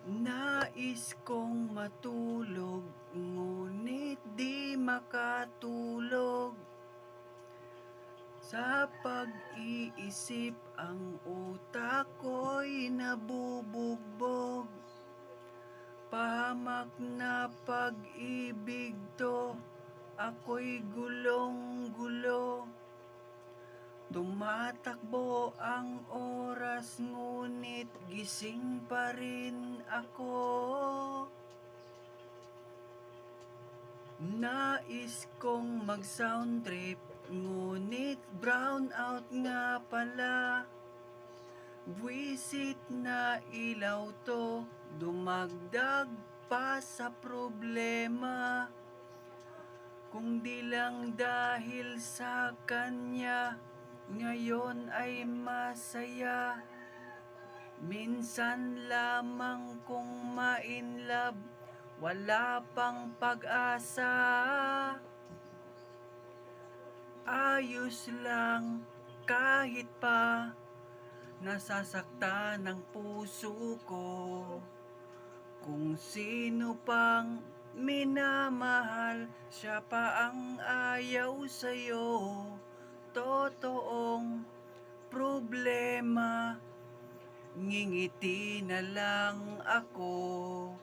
Nais kong matulog, ngunit di makatulog. Sa pag-iisip ang utak ko'y nabubugbog. Pahamak na pag-ibig to, ako'y gulong-gulo. Tumatakbo ang oras ngunit gising pa rin ako. Nais kong mag-sound trip, ngunit brown out nga pala. Buwisit na ilaw to, dumagdag pa sa problema. Kung di lang dahil sa kanya, ngayon ay masaya. Minsan lamang kung ma-inlove, wala pang pag-asa. Ayos lang kahit pa nasasaktan ang puso ko. Kung sino pang minamahal, siya pa ang ayaw sa'yo. Totoong problema, ngingiti na lang ako.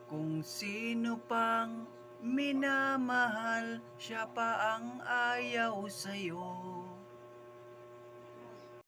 Kung sino pang minamahal, siya pa ang ayaw sa'yo.